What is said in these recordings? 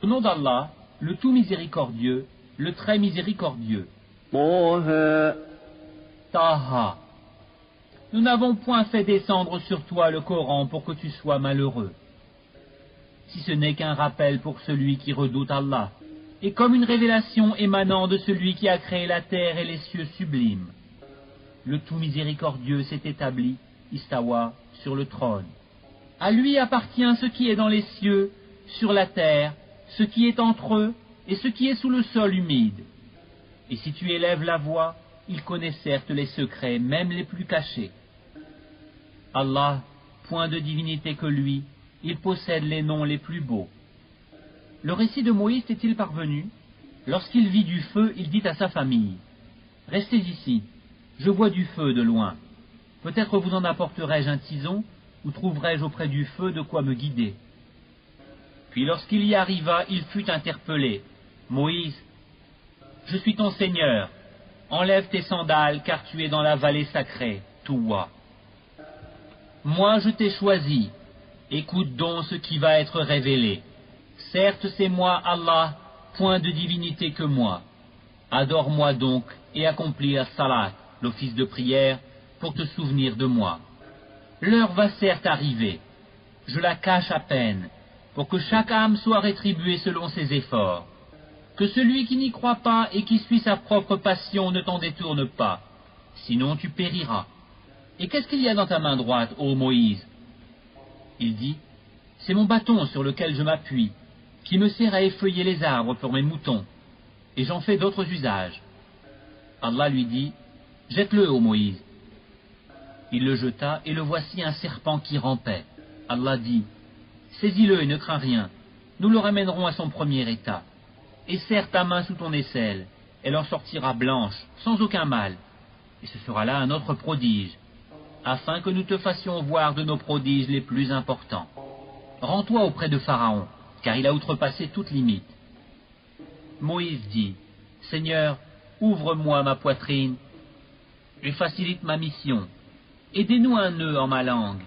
Au nom d'Allah, le tout miséricordieux, le très miséricordieux. طه Taha. Nous n'avons point fait descendre sur toi le Coran pour que tu sois malheureux, si ce n'est qu'un rappel pour celui qui redoute Allah, et comme une révélation émanant de celui qui a créé la terre et les cieux sublimes. Le tout miséricordieux s'est établi, Istawa, sur le trône. À lui appartient ce qui est dans les cieux, sur la terre, ce qui est entre eux et ce qui est sous le sol humide. Et si tu élèves la voix, il connaît certes les secrets, même les plus cachés. Allah, point de divinité que lui, il possède les noms les plus beaux. Le récit de Moïse est-il parvenu? Lorsqu'il vit du feu, il dit à sa famille: Restez ici, je vois du feu de loin. Peut-être vous en apporterai-je un tison, ou trouverai-je auprès du feu de quoi me guider. Puis lorsqu'il y arriva, il fut interpellé. Moïse, je suis ton Seigneur, enlève tes sandales car tu es dans la vallée sacrée, Touwa. Moi je t'ai choisi, écoute donc ce qui va être révélé. Certes c'est moi Allah, point de divinité que moi. Adore-moi donc et accomplis la salat, l'office de prière, pour te souvenir de moi. L'heure va certes arriver, je la cache à peine, pour que chaque âme soit rétribuée selon ses efforts. Que celui qui n'y croit pas et qui suit sa propre passion ne t'en détourne pas, sinon tu périras. Et qu'est-ce qu'il y a dans ta main droite, ô Moïse? Il dit, c'est mon bâton sur lequel je m'appuie, qui me sert à effeuiller les arbres pour mes moutons, et j'en fais d'autres usages. Allah lui dit, jette-le, ô Moïse. Il le jeta, et le voici un serpent qui rampait. Allah dit, saisis-le et ne crains rien, nous le ramènerons à son premier état. Et serre ta main sous ton aisselle, elle en sortira blanche, sans aucun mal, et ce sera là un autre prodige, afin que nous te fassions voir de nos prodiges les plus importants. Rends-toi auprès de Pharaon, car il a outrepassé toute limite. Moïse dit, Seigneur, ouvre-moi ma poitrine et facilite ma mission. Aidez-nous un nœud en ma langue,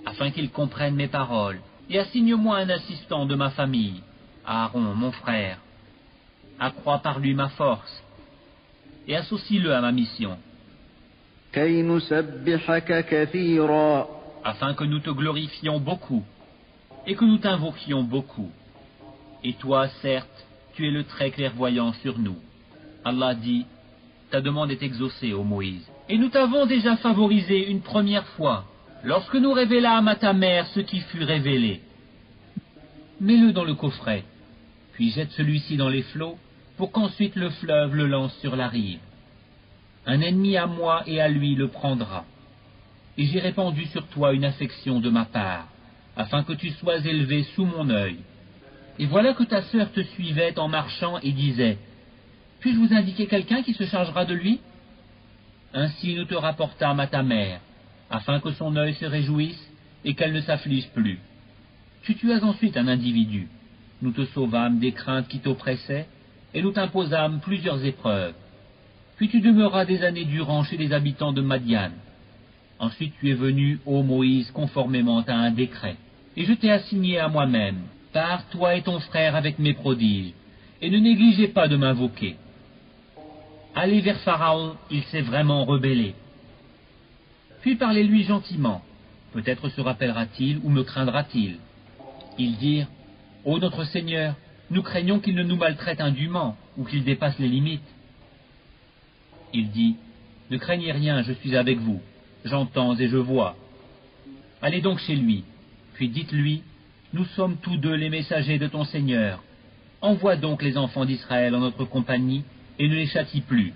afin qu'il comprenne mes paroles, et assigne-moi un assistant de ma famille, Aaron, mon frère. Accrois par lui ma force, et associe-le à ma mission, كي نسبحك كثيرا afin que nous te glorifions beaucoup, et que nous t'invoquions beaucoup. Et toi, certes, tu es le très clairvoyant sur nous. Allah dit, ta demande est exaucée, ô Moïse. Et nous t'avons déjà favorisé une première fois, lorsque nous révélâmes à ta mère ce qui fut révélé. Mets-le dans le coffret, puis jette celui-ci dans les flots, pour qu'ensuite le fleuve le lance sur la rive. Un ennemi à moi et à lui le prendra. Et j'ai répandu sur toi une affection de ma part, afin que tu sois élevé sous mon œil. Et voilà que ta sœur te suivait en marchant et disait, puis-je vous indiquer quelqu'un qui se chargera de lui? Ainsi nous te rapportâmes à ta mère, afin que son œil se réjouisse et qu'elle ne s'afflige plus. Tu tuas ensuite un individu. Nous te sauvâmes des craintes qui t'oppressaient, et nous t'imposâmes plusieurs épreuves. Puis tu demeuras des années durant chez les habitants de Madian. Ensuite tu es venu, ô Moïse, conformément à un décret, et je t'ai assigné à moi-même, pars toi et ton frère avec mes prodiges, et ne négligez pas de m'invoquer. Allez vers Pharaon, il s'est vraiment rebellé. Puis parlez-lui gentiment, peut-être se rappellera-t-il ou me craindra-t-il. Ils dirent, ô notre Seigneur, nous craignons qu'il ne nous maltraite indûment, ou qu'il dépasse les limites. Il dit, ne craignez rien, je suis avec vous, j'entends et je vois. Allez donc chez lui, puis dites-lui, nous sommes tous deux les messagers de ton Seigneur. Envoie donc les enfants d'Israël en notre compagnie, et ne les châtie plus.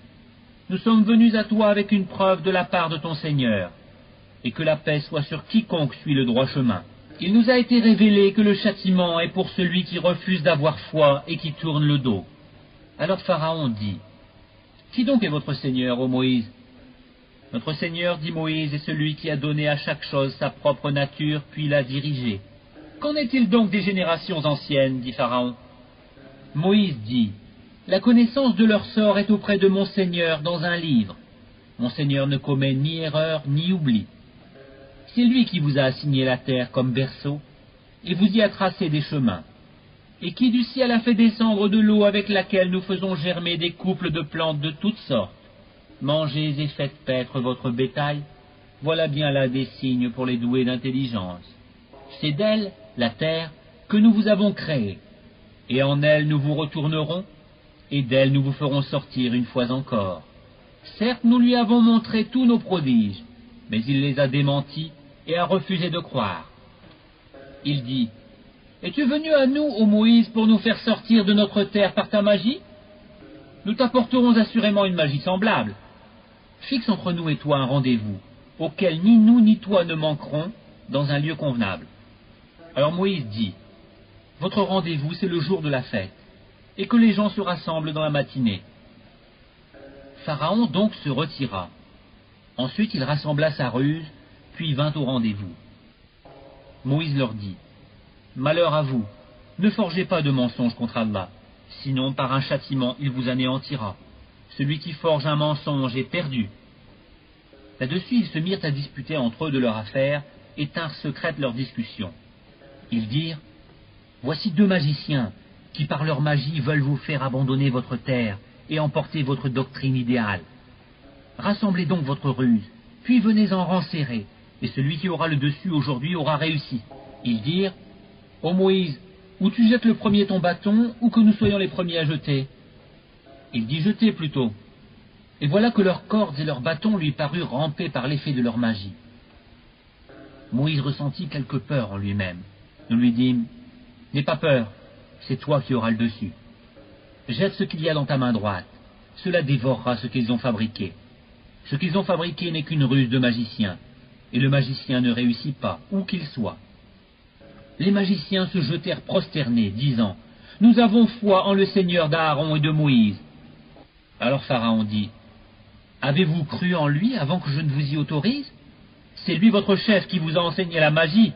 Nous sommes venus à toi avec une preuve de la part de ton Seigneur, et que la paix soit sur quiconque suit le droit chemin. Il nous a été révélé que le châtiment est pour celui qui refuse d'avoir foi et qui tourne le dos. Alors Pharaon dit, qui donc est votre Seigneur, ô Moïse? Notre Seigneur, dit Moïse, est celui qui a donné à chaque chose sa propre nature, puis l'a dirigée. Qu'en est-il donc des générations anciennes, dit Pharaon? Moïse dit, la connaissance de leur sort est auprès de mon Seigneur dans un livre. Mon Seigneur ne commet ni erreur ni oubli. C'est lui qui vous a assigné la terre comme berceau, et vous y a tracé des chemins. et qui du ciel a fait descendre de l'eau avec laquelle nous faisons germer des couples de plantes de toutes sortes. Mangez et faites paître votre bétail, voilà bien là des signes pour les doués d'intelligence. C'est d'elle, la terre, que nous vous avons créée, et en elle nous vous retournerons, et d'elle nous vous ferons sortir une fois encore. Certes, nous lui avons montré tous nos prodiges, mais il les a démentis et a refusé de croire. Il dit, « Es-tu venu à nous, ô Moïse, pour nous faire sortir de notre terre par ta magie? Nous t'apporterons assurément une magie semblable. Fixe entre nous et toi un rendez-vous, auquel ni nous ni toi ne manquerons, dans un lieu convenable. » Alors Moïse dit, « Votre rendez-vous, c'est le jour de la fête, et que les gens se rassemblent dans la matinée. » Pharaon donc se retira. Ensuite il rassembla sa ruse, puis vint au rendez-vous. Moïse leur dit, « Malheur à vous, ne forgez pas de mensonges contre Allah, sinon par un châtiment il vous anéantira. Celui qui forge un mensonge est perdu. » Là-dessus ils se mirent à disputer entre eux de leur affaire et tinrent secrète leur discussion. Ils dirent, « Voici deux magiciens qui par leur magie veulent vous faire abandonner votre terre et emporter votre doctrine idéale. Rassemblez donc votre ruse, puis venez en rang serré, et celui qui aura le dessus aujourd'hui aura réussi. » Ils dirent, « Ô Moïse, ou tu jettes le premier ton bâton, ou que nous soyons les premiers à jeter. » Il dit, « Jetez plutôt. » Et voilà que leurs cordes et leurs bâtons lui parurent rampés par l'effet de leur magie. Moïse ressentit quelque peur en lui-même. Nous lui dîmes, « N'aie pas peur, c'est toi qui auras le dessus. Jette ce qu'il y a dans ta main droite, cela dévorera ce qu'ils ont fabriqué. Ce qu'ils ont fabriqué n'est qu'une ruse de magicien, et le magicien ne réussit pas, où qu'il soit. » Les magiciens se jetèrent prosternés, disant, « Nous avons foi en le Seigneur d'Aaron et de Moïse. » Alors Pharaon dit, « Avez-vous cru en lui avant que je ne vous y autorise? C'est lui votre chef qui vous a enseigné la magie.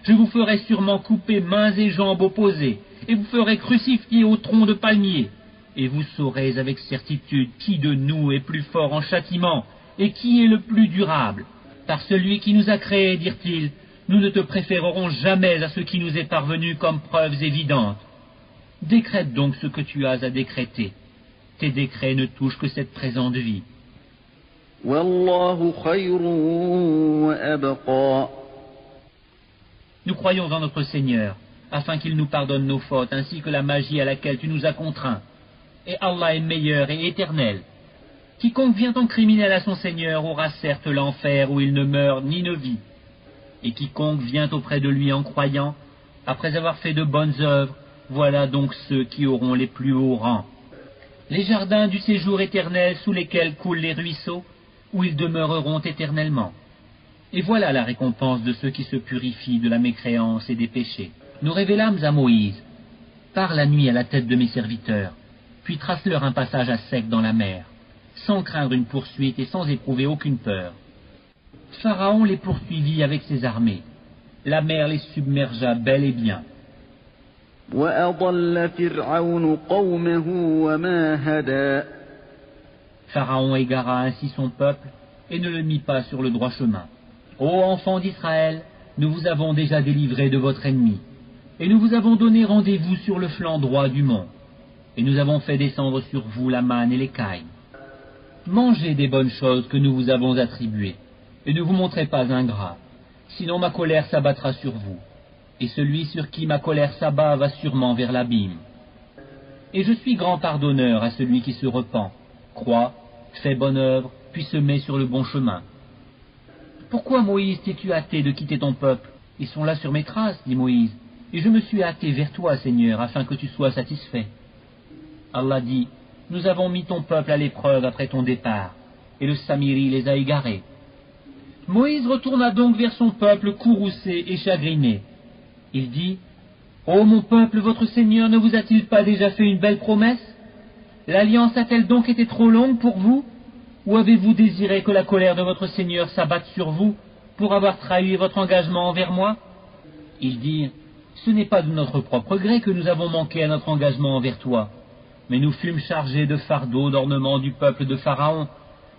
Je vous ferai sûrement couper mains et jambes opposées, et vous ferez crucifier au tronc de palmier. Et vous saurez avec certitude qui de nous est plus fort en châtiment, et qui est le plus durable. Par celui qui nous a créés, dirent-ils, nous ne te préférerons jamais à ce qui nous est parvenu comme preuves évidentes. Décrète donc ce que tu as à décréter. Tes décrets ne touchent que cette présente vie. Wallahu khayrun wa abqa. Nous croyons en notre Seigneur, afin qu'il nous pardonne nos fautes, ainsi que la magie à laquelle tu nous as contraints. Et Allah est meilleur et éternel. Quiconque vient en criminel à son Seigneur aura certes l'enfer où il ne meurt ni ne vit. Et quiconque vient auprès de lui en croyant, après avoir fait de bonnes œuvres, voilà donc ceux qui auront les plus hauts rangs. Les jardins du séjour éternel sous lesquels coulent les ruisseaux, où ils demeureront éternellement. Et voilà la récompense de ceux qui se purifient de la mécréance et des péchés. Nous révélâmes à Moïse, « Pars la nuit à la tête de mes serviteurs, puis trace-leur un passage à sec dans la mer, sans craindre une poursuite et sans éprouver aucune peur. » Pharaon les poursuivit avec ses armées. La mer les submergea bel et bien. Pharaon égara ainsi son peuple et ne le mit pas sur le droit chemin. Ô enfants d'Israël, nous vous avons déjà délivrés de votre ennemi, et nous vous avons donné rendez-vous sur le flanc droit du mont, et nous avons fait descendre sur vous la manne et l'écaille. Mangez des bonnes choses que nous vous avons attribuées, et ne vous montrez pas ingrats, sinon ma colère s'abattra sur vous, et celui sur qui ma colère s'abat va sûrement vers l'abîme. Et je suis grand pardonneur à celui qui se repent, croit, fait bonne œuvre, puis se met sur le bon chemin. Pourquoi, Moïse, t'es-tu hâté de quitter ton peuple? Ils sont là sur mes traces, dit Moïse, et je me suis hâté vers toi, Seigneur, afin que tu sois satisfait. Allah dit, nous avons mis ton peuple à l'épreuve après ton départ, et le Samiri les a égarés. Moïse retourna donc vers son peuple courroucé et chagriné. Il dit, ô mon peuple, votre Seigneur ne vous a-t-il pas déjà fait une belle promesse? L'alliance a-t-elle donc été trop longue pour vous? Ou avez-vous désiré que la colère de votre Seigneur s'abatte sur vous pour avoir trahi votre engagement envers moi? Ils dirent, ce n'est pas de notre propre gré que nous avons manqué à notre engagement envers toi, mais nous fûmes chargés de fardeaux d'ornement du peuple de Pharaon.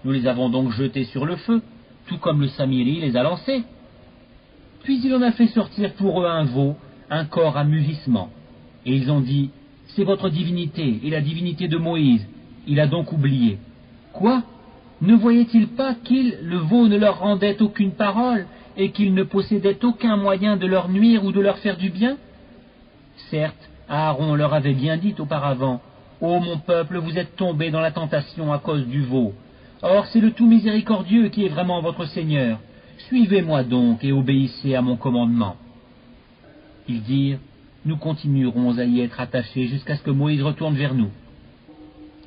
Nous les avons donc jetés sur le feu, tout comme le Samiri les a lancés. Puis il en a fait sortir pour eux un veau, un corps à mugissement. Et ils ont dit, c'est votre divinité et la divinité de Moïse. Il a donc oublié. Quoi? Ne voyait-il pas qu'il, le veau, ne leur rendait aucune parole et qu'il ne possédait aucun moyen de leur nuire ou de leur faire du bien? Certes, Aaron leur avait bien dit auparavant, « Ô mon peuple, vous êtes tombés dans la tentation à cause du veau. Or c'est le tout miséricordieux qui est vraiment votre Seigneur. Suivez-moi donc et obéissez à mon commandement. » Ils dirent, « Nous continuerons à y être attachés jusqu'à ce que Moïse retourne vers nous. »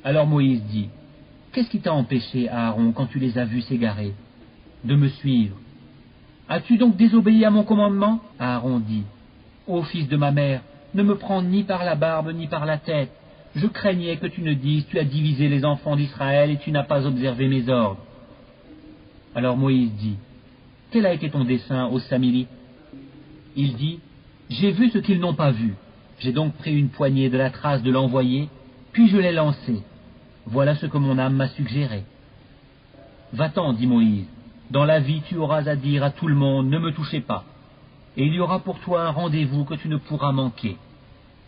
Alors Moïse dit, « Qu'est-ce qui t'a empêché, Aaron, quand tu les as vus s'égarer? De me suivre. As-tu donc désobéi à mon commandement? » Aaron dit, « Ô fils de ma mère, ne me prends ni par la barbe ni par la tête. Je craignais que tu ne dises, tu as divisé les enfants d'Israël et tu n'as pas observé mes ordres. » Alors Moïse dit, « Quel a été ton dessein, ô Samiri? » Il dit, « J'ai vu ce qu'ils n'ont pas vu. J'ai donc pris une poignée de la trace de l'envoyé, puis je l'ai lancé. Voilà ce que mon âme m'a suggéré. » Va-t'en, dit Moïse, dans la vie tu auras à dire à tout le monde, ne me touchez pas. Et il y aura pour toi un rendez-vous que tu ne pourras manquer.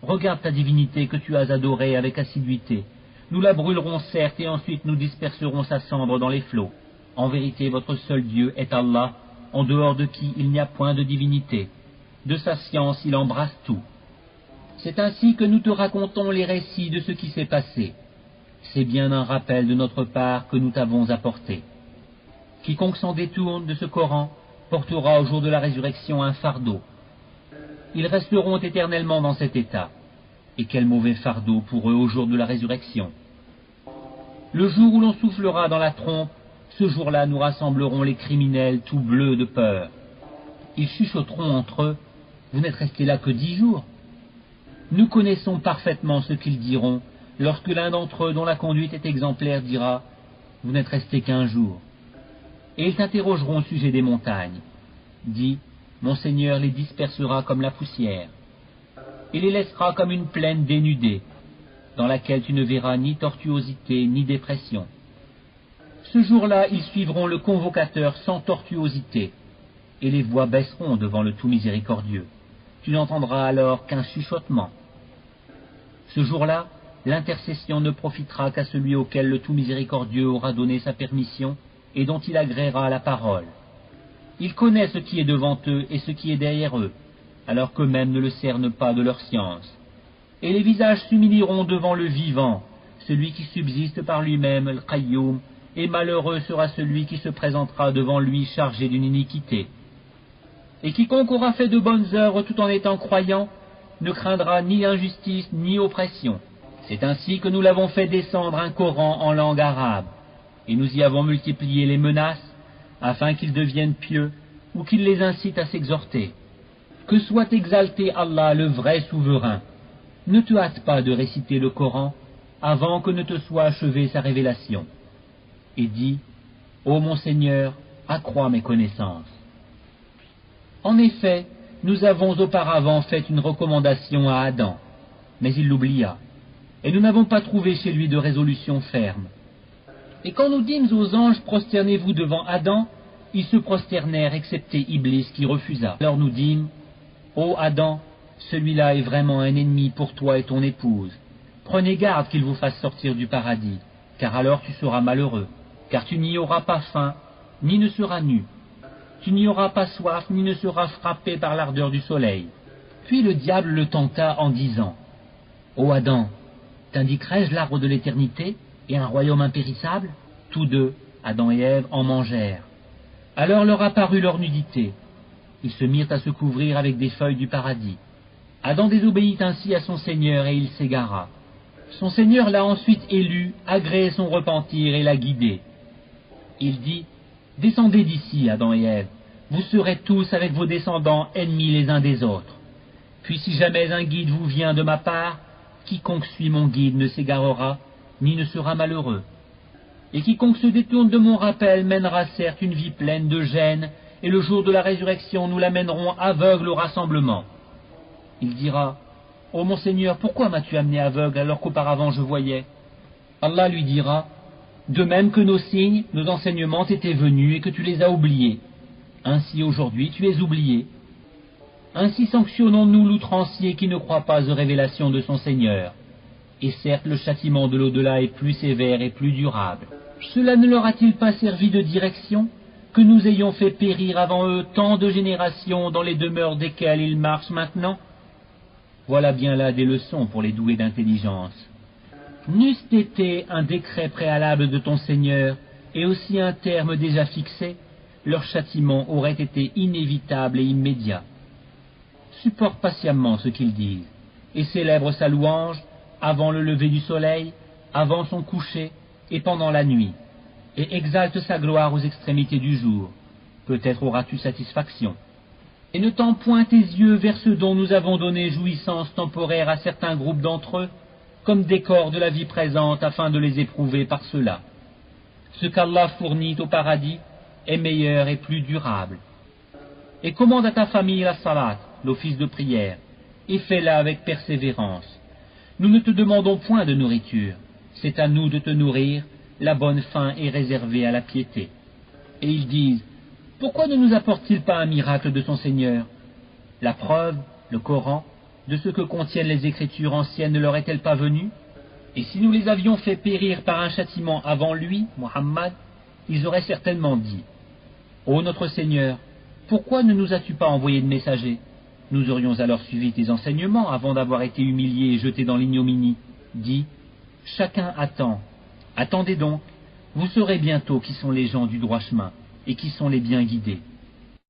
Regarde ta divinité que tu as adorée avec assiduité. Nous la brûlerons certes et ensuite nous disperserons sa cendre dans les flots. En vérité, votre seul Dieu est Allah, en dehors de qui il n'y a point de divinité. De sa science, il embrasse tout. C'est ainsi que nous te racontons les récits de ce qui s'est passé. C'est bien un rappel de notre part que nous t'avons apporté. Quiconque s'en détourne de ce Coran portera au jour de la résurrection un fardeau. Ils resteront éternellement dans cet état. Et quel mauvais fardeau pour eux au jour de la résurrection. Le jour où l'on soufflera dans la trompe, ce jour-là nous rassemblerons les criminels tout bleus de peur. Ils chuchoteront entre eux, « Vous n'êtes restés là que 10 jours ?» Nous connaissons parfaitement ce qu'ils diront, lorsque l'un d'entre eux dont la conduite est exemplaire dira, « Vous n'êtes restés qu'1 jour ?» Et ils t'interrogeront au sujet des montagnes. Dis, mon Seigneur les dispersera comme la poussière, et les laissera comme une plaine dénudée, dans laquelle tu ne verras ni tortuosité ni dépression. Ce jour-là, ils suivront le convocateur sans tortuosité, et les voix baisseront devant le tout miséricordieux. Tu n'entendras alors qu'un chuchotement. Ce jour-là, l'intercession ne profitera qu'à celui auquel le tout miséricordieux aura donné sa permission et dont il agréera la parole. Il connaît ce qui est devant eux et ce qui est derrière eux, alors qu'eux-mêmes ne le cernent pas de leur science. Et les visages s'humilieront devant le vivant, celui qui subsiste par lui-même, le Qayyum, et malheureux sera celui qui se présentera devant lui chargé d'une iniquité. Et quiconque aura fait de bonnes œuvres tout en étant croyant, ne craindra ni injustice ni oppression. C'est ainsi que nous l'avons fait descendre un Coran en langue arabe, et nous y avons multiplié les menaces, afin qu'ils deviennent pieux, ou qu'ils les incitent à s'exhorter. Que soit exalté Allah, le vrai souverain. Ne te hâte pas de réciter le Coran, avant que ne te soit achevée sa révélation. Et dis, ô mon Seigneur, accrois mes connaissances. En effet, nous avons auparavant fait une recommandation à Adam, mais il l'oublia, et nous n'avons pas trouvé chez lui de résolution ferme. Et quand nous dîmes aux anges, prosternez-vous devant Adam, ils se prosternèrent excepté Iblis qui refusa. Alors nous dîmes, ô Adam, celui-là est vraiment un ennemi pour toi et ton épouse. Prenez garde qu'il vous fasse sortir du paradis, car alors tu seras malheureux, car tu n'y auras pas faim, ni ne seras nu. Tu n'y auras pas soif, ni ne seras frappé par l'ardeur du soleil. Puis le diable le tenta en disant, ô Adam, t'indiquerai-je l'arbre de l'éternité et un royaume impérissable? Tous deux, Adam et Ève, en mangèrent. Alors leur apparut leur nudité. Ils se mirent à se couvrir avec des feuilles du paradis. Adam désobéit ainsi à son Seigneur et il s'égara. Son Seigneur l'a ensuite élu, agréé son repentir et l'a guidé. Il dit, descendez d'ici, Adam et Ève, vous serez tous avec vos descendants ennemis les uns des autres. Puis si jamais un guide vous vient de ma part, quiconque suit mon guide ne s'égarera, ni ne sera malheureux. Et quiconque se détourne de mon rappel mènera certes une vie pleine de gêne, et le jour de la résurrection nous l'amènerons aveugle au rassemblement. Il dira, ô mon Seigneur, pourquoi m'as-tu amené aveugle alors qu'auparavant je voyais? Allah lui dira, de même que nos signes, nos enseignements t'étaient venus et que tu les as oubliés. Ainsi aujourd'hui tu es oublié. Ainsi sanctionnons-nous l'outrancier qui ne croit pas aux révélations de son Seigneur. Et certes, le châtiment de l'au-delà est plus sévère et plus durable. Cela ne leur a-t-il pas servi de direction que nous ayons fait périr avant eux tant de générations dans les demeures desquelles ils marchent maintenant? Voilà bien là des leçons pour les doués d'intelligence. N'eût-ce été un décret préalable de ton Seigneur et aussi un terme déjà fixé, leur châtiment aurait été inévitable et immédiat. Supporte patiemment ce qu'ils disent, et célèbre sa louange avant le lever du soleil, avant son coucher et pendant la nuit, et exalte sa gloire aux extrémités du jour. Peut-être auras-tu satisfaction. Et ne tends point tes yeux vers ce dont nous avons donné jouissance temporaire à certains groupes d'entre eux, comme décor de la vie présente afin de les éprouver par cela. Ce qu'Allah fournit au paradis est meilleur et plus durable. Et commande à ta famille la salat, l'office de prière, et fais-la avec persévérance. Nous ne te demandons point de nourriture, c'est à nous de te nourrir, la bonne faim est réservée à la piété. Et ils disent, pourquoi ne nous apporte-t-il pas un miracle de son Seigneur? La preuve, le Coran, de ce que contiennent les écritures anciennes ne leur est-elle pas venue? Et si nous les avions fait périr par un châtiment avant lui, Muhammad, ils auraient certainement dit, ô notre Seigneur, pourquoi ne nous as-tu pas envoyé de messagers? Nous aurions alors suivi tes enseignements avant d'avoir été humiliés et jetés dans l'ignominie. Dis, chacun attend. Attendez donc, vous saurez bientôt qui sont les gens du droit chemin et qui sont les bien guidés.